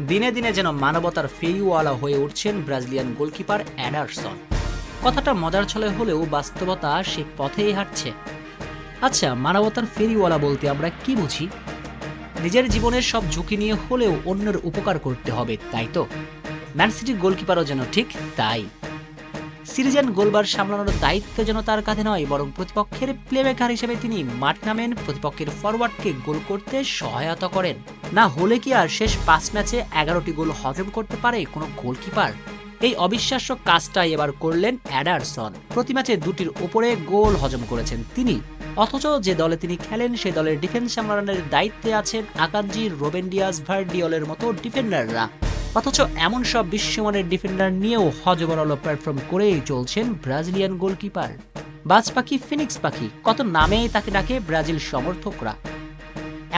দিনে দিনে যেন মানবতার ফেরিওয়ালা হয়ে উঠছেন ব্রাজিলিয়ান গোলকিপার এডারসন। কথাটা মজার ছলে হলেও বাস্তবতা সে পথেই হাঁটছে। আচ্ছা, মানবতার ফেরিওয়ালা বলতে আমরা কি বুঝি? নিজের জীবনের সব ঝুঁকি নিয়ে হলেও অন্যের উপকার করতে হবে, তাই তো? ম্যান সিটির গোলকিপারও যেন ঠিক তাই। সিরিজেন গোলবার সামলানোর দায়িত্ব যেন তার কাঁধে নয়, বরং প্রতিপক্ষের প্লেমেকার হিসেবে তিনি মাঠ নামেন, প্রতিপক্ষের ফরওয়ার্ডকে গোল করতে সহায়তা করেন। না হলে কি আর শেষ 5 ম্যাচে 11টি গোল হজম করতে পারে কোনো গোলকিপার? এই অবিশ্বাস্য কাজটাই এবার করলেন এডারসন। প্রতি ম্যাচে 2টির উপরে গোল হজম করেছেন তিনি। অথচ যে দলে তিনি খেলেন সে দলের ডিফেন্স সামলানোর দায়িত্বে আছেন আকানজি, রুবেন ডিয়াস, ভার্ডিওলের মতো ডিফেন্ডাররা। অথচ এমন সব বিশ্বমানের ডিফেন্ডার নিয়েও হজবরল পারফর্ম করেই চলছেন ব্রাজিলিয়ান গোলকিপার। বাজ পাখি, ফিনিক্স পাখি, কত নামেই তাকে ডাকে ব্রাজিল সমর্থকরা।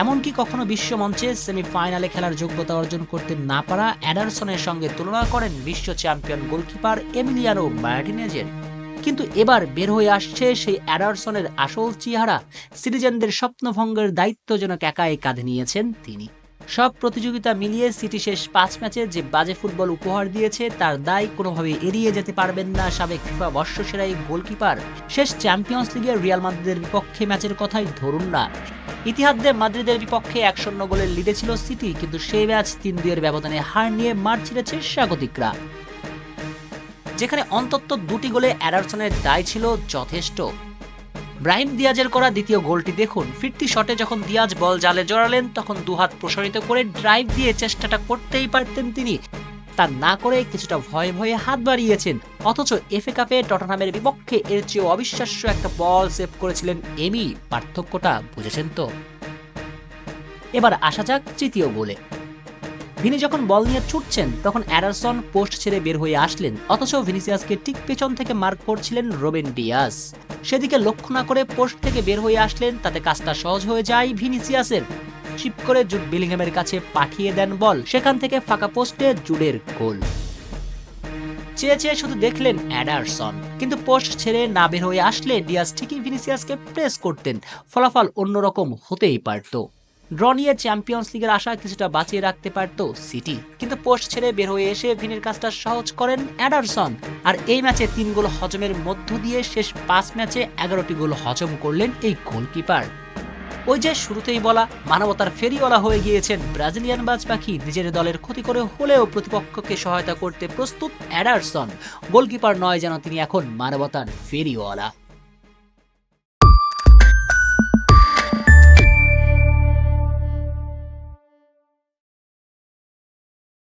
এমনকি কখনো বিশ্বমঞ্চে সেমিফাইনালে খেলার যোগ্যতা অর্জন করতে না পারা এডারসনের সঙ্গে তুলনা করেন বিশ্ব চ্যাম্পিয়ন গোলকিপার এমিলিয়ানো মার্টিনেজের। কিন্তু এবার বের হয়ে আসছে সেই এডারসনের আসল চেহারা। সিটিজেনদের স্বপ্নভঙ্গের দায়িত্ব যেন একাই কাঁধে নিয়েছেন তিনি। সব প্রতিযোগিতা মিলিয়ে সিটি শেষ 5 ম্যাচে যে বাজে ফুটবল উপহার দিয়েছে তার দায় কোনোভাবে এড়িয়ে যেতে পারবেন না সাবেক ফিফা বর্ষসেরা এই গোলকিপার। শেষ চ্যাম্পিয়ন্স লিগে রিয়াল মাদ্রিদের বিপক্ষে ম্যাচের কথাই ধরুন না। ইতিহাদে মাদ্রিদের বিপক্ষে 1-0 গোলের লিডে ছিল সিটি, কিন্তু সেই ম্যাচ 3-2 ব্যবধানে হার নিয়ে মাঠ ছেড়েছে স্বাগতিকরা, যেখানে অন্তত 2টি গোলে এডারসনের দায় ছিল যথেষ্ট। ব্রাহিম দিয়াজের করা দ্বিতীয় গোলটি দেখুন। ফিরতি শটে যখন দিয়াজ বল জালে জড়ালেন তখন দুহাত প্রসারিত করে ড্রাইভ দিয়ে চেষ্টাটা করতেই পারতেন তিনি। তা না করে কিছুটা ভয়ে ভয়ে হাত বাড়িয়েছেন। অথচ এফএ কাপে টটনহামের বিপক্ষে এর চেয়ে অবিশ্বাস্য একটা বল সেভ করেছিলেন এমি। পার্থক্যটা বুঝেছেন তো? এবার আসা যাক তৃতীয় গোলে। ভিনি যখন বল নিয়ে ছুটছেন তখন এডারসন পোস্ট ছেড়ে বের হয়ে আসলেন, অথচ ভিনিসিয়াসকে ঠিক পেছন থেকে মার্ক করছিলেন রুবেন ডিয়াস। সেদিকে লক্ষ্য না করে পোস্ট থেকে বের হয়ে আসলেন, তাতে কাজটা সহজ হয়ে যায় ভিনিসিয়াসের। চিপ করে জুড বেলিংহামের কাছে পাঠিয়ে দেন বল, সেখান থেকে ফাঁকা পোস্টে জুডের গোল। চেয়ে চেয়ে শুধু দেখলেন এডারসন, কিন্তু পোস্ট ছেড়ে না বের হয়ে আসলে ডিয়াস ঠিকই ভিনিসিয়াসকে প্রেস করতেন। ফলাফল অন্যরকম হতেই পারত। ড্র নিয়ে চ্যাম্পিয়ন্স লিগের আশা কিছুটা বাঁচিয়ে রাখতে পারত সিটি, কিন্তু পোস্ট ছেড়ে বের হয়ে এসে ভিনির কাজটা সহজ করেন এডারসন। আর এই ম্যাচে 3 গোল হজমের মধ্য দিয়ে শেষ 5 ম্যাচে 11টি গোল হজম করলেন এই গোলকিপার। ওই যে শুরুতেই বলা, মানবতার ফেরিওয়ালা হয়ে গিয়েছেন ব্রাজিলিয়ান বাজ পাখি। নিজের দলের ক্ষতি করে হলেও প্রতিপক্ষকে সহায়তা করতে প্রস্তুত এডারসন। গোলকিপার নয় যেন, তিনি এখন মানবতার ফেরিওয়ালা।